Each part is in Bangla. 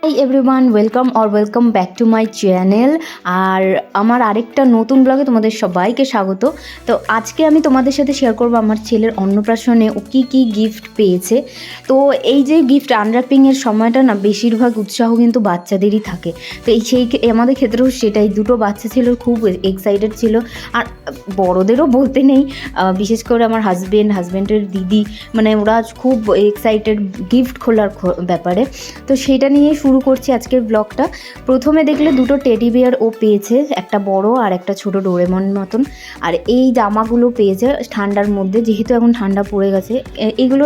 High everyone, welcome back to my channel. আর আমার আরেকটা নতুন ব্লগে তোমাদের সবাইকে স্বাগত। তো আজকে আমি তোমাদের সাথে শেয়ার করবো আমার ছেলের অন্নপ্রাশনে ও কী গিফট পেয়েছে। তো এই যে গিফট আনর্যাপিংয়ের সময়টা না, বেশিরভাগ উৎসাহ কিন্তু বাচ্চাদেরই থাকে। তো আমাদের ক্ষেত্রেও সেটাই, দুটো বাচ্চা ছিল, খুব এক্সাইটেড ছিল। আর বড়োদেরও বলতে নেই, বিশেষ করে আমার হাজব্যান্ডের দিদি, মানে ওরা খুব এক্সাইটেড গিফট খোলার ব্যাপারে। তো সেটা নিয়ে শুরু করছি আজকের ব্লগটা। প্রথমে দেখলে দুটো টেডি বিয়ার ও পেয়েছে, একটা বড় আর একটা ছোট ডোরেমন মতন। আর এই জামাগুলো পেয়েছে ঠান্ডার মধ্যে, যেহেতু এখন ঠান্ডা পড়ে গেছে। এগুলো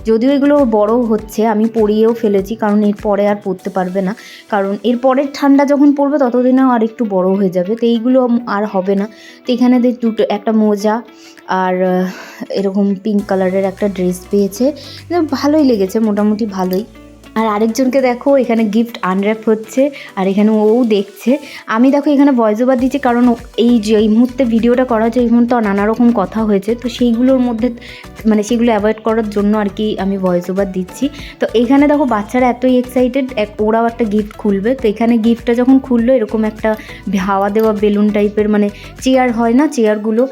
যদিও এগুলো বড় হচ্ছে, আমি পরিয়েও ফেলেছি, কারণ এরপরে আর পরতে পারবে না, কারণ এরপরের ঠান্ডা যখন পড়বে ততদিনেও আর একটু বড় হয়ে যাবে, তো এইগুলো আর হবে না। তো এখানে দুটো, একটা মোজা আর এরকম পিঙ্ক কালারের একটা ড্রেস পেয়েছে, ভালোই লেগেছে, মোটামুটি ভালোই। আর আরেকজনকে দেখো এখানে গিফট আনর্যাপ হচ্ছে, আর এখানে ও দেখছে। আমি দেখো এখানে ভয়েস ওভার দিচ্ছি, কারণ এই মুহূর্তে ভিডিওটা করা হচ্ছে, এই মুহূর্তে নানা রকম কথা হয়েছে, তো সেইগুলোর মধ্যে মানে সেগুলো অ্যাভয়েড করার জন্য আর কি আমি ভয়েস ওভার দিচ্ছি। তো এখানে দেখো বাচ্চারা এতই এক্সাইটেড, ওরাও একটা গিফট খুলবে। তো এখানে গিফটটা যখন খুললো, এরকম একটা হাওয়া দেওয়া বেলুন টাইপের, মানে চেয়ার হয় না, চেয়ারগুলো,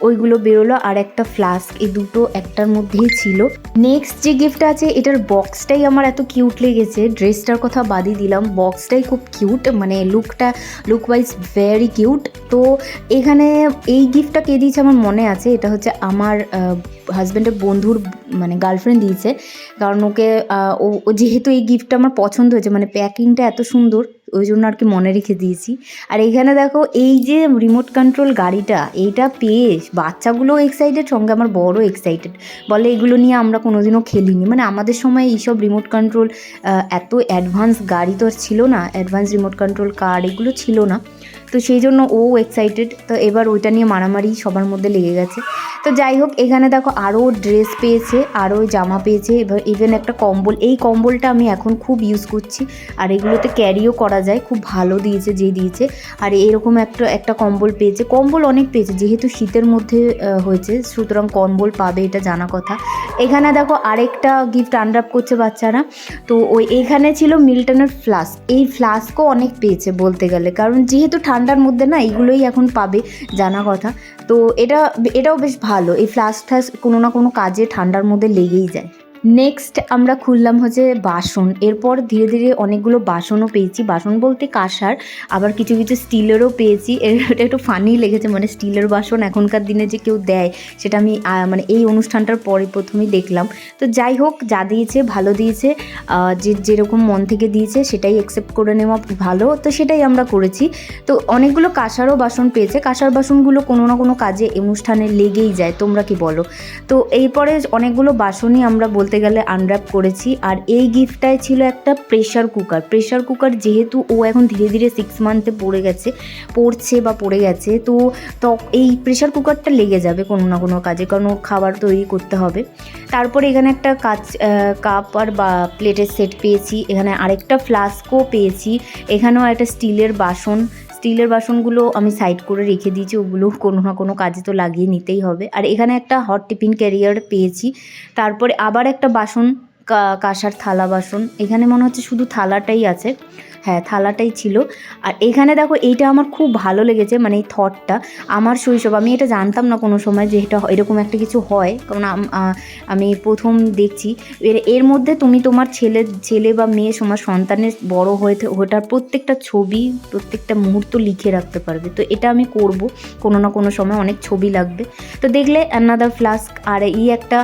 ওইগুলো বেরোলো, আর একটা ফ্লাস্ক, এই দুটো একটার মধ্যেই ছিল। নেক্সট যে গিফটটা আছে, এটার বক্সটাই আমার এত কিউট লেগেছে, ড্রেসটার কথা বাদই দিলাম, বক্সটাই খুব কিউট, মানে লুক ওয়াইজ ভেরি কিউট। তো এখানে এই গিফটটা কে দিয়েছে আমার মনে আছে, এটা হচ্ছে আমার হাজব্যান্ডের বন্ধুর মানে গার্লফ্রেন্ড দিয়েছে, কারণ ওকে ও যেহেতু এই গিফটটা আমার পছন্দ হয়েছে, মানে প্যাকিংটা এত সুন্দর, ওই জন্য আর কি মনে রেখে দিয়েছি। আর এখানে দেখো এই যে রিমোট কন্ট্রোল গাড়িটা, এইটা পেয়ে বাচ্চাগুলোও এক্সাইটেড, সঙ্গে আমার বড় এক্সাইটেড, বলে এগুলো নিয়ে আমরা কোনোদিনও খেলিনি, মানে আমাদের সময় এইসব রিমোট কন্ট্রোল এত অ্যাডভান্স গাড়ি তো আর ছিল না, অ্যাডভান্স রিমোট কন্ট্রোল কার এগুলো ছিল না, তো সেই জন্য ও এক্সাইটেড। তো এবার ওইটা নিয়ে মারামারি সবার মধ্যে লেগে গেছে। তো যাই হোক, এখানে দেখো আরও ড্রেস পেয়েছে, আরও জামা পেয়েছে, এবার ইভেন একটা কম্বল, এই কম্বলটা আমি এখন খুব ইউজ করছি, আর এগুলোতে ক্যারিও করা যায়, খুব ভালো দিয়েছে যে দিয়েছে। আর এরকম একটা কম্বল পেয়েছে, কম্বল অনেক পেয়েছে, যেহেতু শীতের মধ্যে হয়েছে, সুতরাং কম্বল পাবে, এটা জানা কথা। এখানে দেখো আরেকটা গিফট আনর্যাপ করছে বাচ্চারা। তো এখানে ছিল মিল্টনের ফ্লাস্ক, এই ফ্লাস্কও অনেক পেয়েছে বলতে গেলে, কারণ যেহেতু ঠান্ডার মধ্যে না এগুলোই এখন পাবে, জানা কথা। তো এটাও বেশ ভালো, এই ফ্লাস্ক কোনো না কোনো কাজে ঠান্ডার মধ্যে লেগেই যায়। নেক্সট আমরা খুললাম হচ্ছে বাসন, এরপর ধীরে ধীরে অনেকগুলো বাসনও পেয়েছি, বাসন বলতে কাঁসার, আবার কিছু কিছু স্টিলেরও পেয়েছি। এটা একটু ফানি লেগেছে, মানে স্টিলের বাসন এখনকার দিনে যে কেউ দেয়, সেটা আমি মানে এই অনুষ্ঠানটার পরে প্রথমেই দেখলাম। তো যাই হোক, যা দিয়েছে ভালো দিয়েছে, যেরকম মন থেকে দিয়েছে সেটাই অ্যাকসেপ্ট করে নেওয়া ভালো, তো সেটাই আমরা করেছি। তো অনেকগুলো কাঁসারও বাসন পেয়েছে, কাঁসার বাসনগুলো কোনো না কোনো কাজে অনুষ্ঠানে লেগেই যায়, তোমরা কি বলো? তো এরপরে অনেকগুলো বাসনই আমরা বলতে গেলে আনর্যাপ করেছি। আর এই গিফটটাই ছিল একটা প্রেশার কুকার, যেহেতু ও এখন ধীরে ধীরে 6 মান্থে পড়ে গেছে, তো এই প্রেশার কুকারটা লেগে যাবে কোনো না কোনো কাজে, কারণ ওর খাবার তৈরি করতে হবে। তারপরে এখানে একটা কাপ আর বা প্লেটের সেট পেয়েছি, এখানে আরেকটা ফ্লাস্কও পেয়েছি, এখানেও একটা স্টিলের বাসনগুলো আমি সাইড করে রেখে দিয়েছি, ওগুলো কোনো না কোনো কাজে তো লাগিয়ে নিতেই হবে। আর এখানে একটা হট টিফিন ক্যারিয়ার পেয়েছি। তারপরে আবার একটা বাসন, কাঁসার থালা বাসন, এখানে মনে হচ্ছে শুধু থালাটাই আছে, হ্যাঁ থালাটাই ছিল। আর এখানে দেখো এইটা আমার খুব ভালো লেগেছে, মানে এই থটটা, আমার শৈশব, আমি এটা জানতাম না কোনো সময় যে এটা এরকম একটা কিছু হয়, কারণ আমি প্রথম দেখছি। এর মধ্যে তুমি তোমার ছেলে বা মেয়ে তোমার সন্তানের বড় ওটার প্রত্যেকটা ছবি, প্রত্যেকটা মুহূর্ত লিখে রাখতে পারবে। তো এটা আমি করব, কোনো না কোনো সময় অনেক ছবি লাগবে। তো দেখলে অ্যানাদার ফ্লাস্ক, আর একটা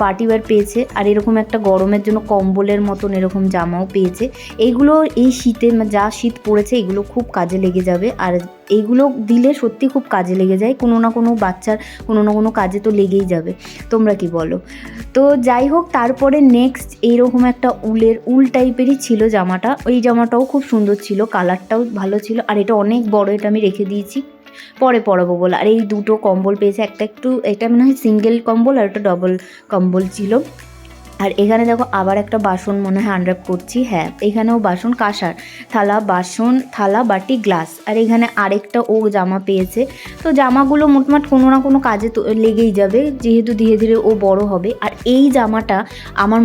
পার্টিওয়্যার পেয়েছে, আর এরকম একটা গরমের জন্য কম্বলের মতন এরকম জামাও পেয়েছে। এইগুলো এই শীতে যা শীত পড়েছে, এগুলো খুব কাজে লেগে যাবে, আর এইগুলো দিলে সত্যি খুব কাজে লেগে যায়, কোনো না কোনো বাচ্চার কোনো না কোনো কাজে তো লেগেই যাবে, তোমরা কি বলো? তো যাই হোক, তারপরে নেক্সট এইরকম একটা উল টাইপেরই ছিল জামাটা, ওই জামাটাও খুব সুন্দর ছিল, কালারটাও ভালো ছিল, আর এটা অনেক বড়, এটা আমি রেখে দিয়েছি, পরে পরাবো বলে। আর এই দুটো কম্বল পেয়েছে, এটা মনে হয় সিঙ্গেল কম্বল, আর একটা ডবল কম্বল ছিল। আর এখানে দেখো আবার একটা বাসন মনে হয় আনর্যাপ করছি, হ্যাঁ এখানেও বাসন, কাঁসার থালা বাটি গ্লাস। আর এখানে আরেকটা ও জামা পেয়েছে। তো জামাগুলো মোটমাট কোনো না কোনো কাজে তো লেগেই যাবে, যেহেতু ধীরে ধীরে ও বড় হবে। আর এই জামাটা আমার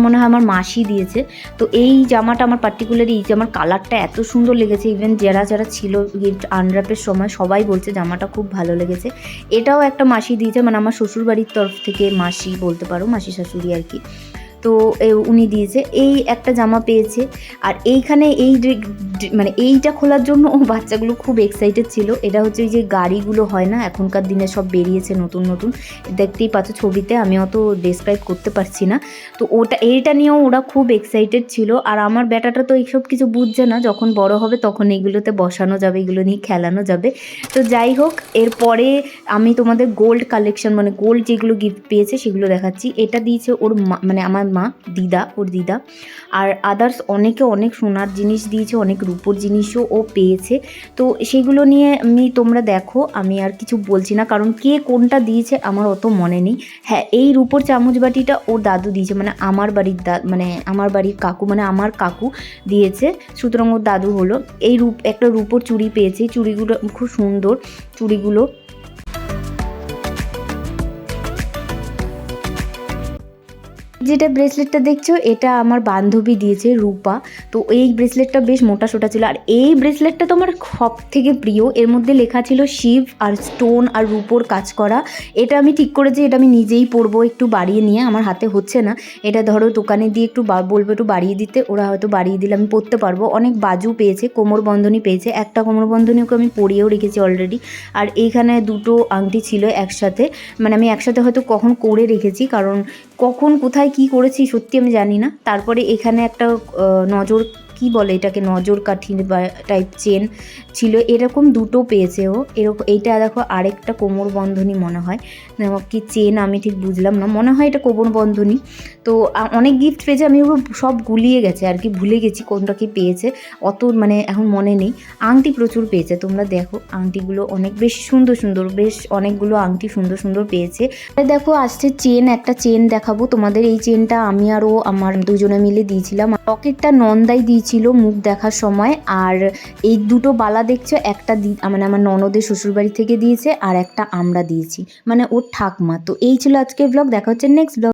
মনে হয় আমার মাসি দিয়েছে। তো এই জামাটা আমার পার্টিকুলারলি এই জামার কালারটা এত সুন্দর লেগেছে, ইভেন যারা ছিল গিফট আনর্যাপের সময় সবাই বলছে জামাটা খুব ভালো লেগেছে। এটাও একটা মাসি দিয়েছে, মানে আমার শ্বশুরবাড়ির তরফ থেকে মাসি বলতে পারো, মাসি শাশুড়ি আর কি। তো উনি দিয়েছে এই একটা জামা পেয়েছে। আর এইখানে মানে এইটা খোলার জন্য ও বাচ্চাগুলো খুব এক্সাইটেড ছিল। এটা হচ্ছে ওই যে গাড়িগুলো হয় না, এখনকার দিনে সব বেরিয়েছে নতুন নতুন, দেখতেই পাচ্ছ ছবিতে, আমি অত ডেসক্রাইব করতে পারছি না। তো এইটা নিয়েও ওরা খুব এক্সাইটেড ছিল। আর আমার বেটাটা তো এইসব কিছু বুঝছে না, যখন বড় হবে তখন এইগুলোতে বসানো যাবে, এগুলো নিয়ে খেলানো যাবে। তো যাই হোক, এরপরে আমি তোমাদের গোল্ড কালেকশন, মানে গোল্ড যেগুলো গিফট পেয়েছে সেগুলো দেখাচ্ছি। এটা দিয়েছে ওর মা, মানে আমার মা, ওর দিদা। আর আদার্স অনেকে অনেক সোনার জিনিস দিয়েছে, অনেক রূপোর জিনিসও ও পেয়েছে। তো সেগুলো নিয়ে তোমরা দেখো, আমি আর কিছু বলছি না, কারণ কে কোনটা দিয়েছে আমার অত মনে নেই। হ্যাঁ, এই রূপোর চামচ বাটিটা ওর দাদু দিয়েছে, মানে আমার বাড়ির কাকু, মানে আমার কাকু দিয়েছে, সুতরাং ওর দাদু হলো। একটা রূপোর চুড়ি পেয়েছে, চুড়িগুলো খুব সুন্দর চুড়িগুলো। যেটা ব্রেসলেটটা দেখছো এটা আমার বান্ধবী দিয়েছে, রূপা। তো এই ব্রেসলেটটা বেশ মোটা সোটা ছিল। আর এই ব্রেসলেটটা তো আমার সব থেকে প্রিয়। এর মধ্যে লেখা ছিল শিব আর স্টোন আর রূপোর কাজ করা। এটা আমি ঠিক করেছি, এটা আমি নিজেই পরবো একটু বাড়িয়ে নিয়ে, আমার হাতে হচ্ছে না। এটা ধরো দোকানে দিয়ে একটু বলবো একটু বাড়িয়ে দিতে, ওরা হয়তো বাড়িয়ে দিলে আমি পরতে পারবো। অনেক বাজু পেয়েছে, কোমরবন্ধনী পেয়েছে, একটা কোমরবন্ধনী ওকে আমি পরিয়েও রেখেছি অলরেডি। আর এইখানে দুটো আংটি ছিল একসাথে, মানে আমি একসাথে হয়তো কখন করে রেখেছি, কারণ কখন কোথায় কি করেছি সত্যি আমি জানি না। তারপরে এখানে একটা নজর, কি বলে এটাকে, নজর কাঠি বা টাইপ চেন ছিল, এরকম দুটো পেয়েছে ও। এরকম এইটা দেখো আরেকটা কোমর বন্ধনী মনে হয়, কি চেন আমি ঠিক বুঝলাম না, মনে হয় এটা কোমর বন্ধনী। তো অনেক গিফট পেয়েছে, আমি ওগুলো সব গুলিয়ে গেছে আর কি, ভুলে গেছি কোনটা কি পেয়েছে, অত মানে এখন মনে নেই। আংটি প্রচুর পেয়েছে, তোমরা দেখো আংটিগুলো অনেক বেশ সুন্দর সুন্দর, বেশ অনেকগুলো আংটি সুন্দর সুন্দর পেয়েছে। দেখো আসছে চেন, একটা চেন দেখাবো তোমাদের। এই চেনটা আমি আর ও আমার দুজনে মিলে দিয়েছিলাম। লকেটটা নন্দাই দিয়েছিল মুখ দেখার সময়। আর এই দুটো বালা দেখছো, একটা মানে আমার ননদের শ্বশুরবাড়ি থেকে দিয়েছে, আর একটা আমরা দিয়েছি, মানে ওর ঠাকমা। তো এই ছিল আজকের ব্লগ, দেখা হচ্ছে নেক্সট ব্লগ।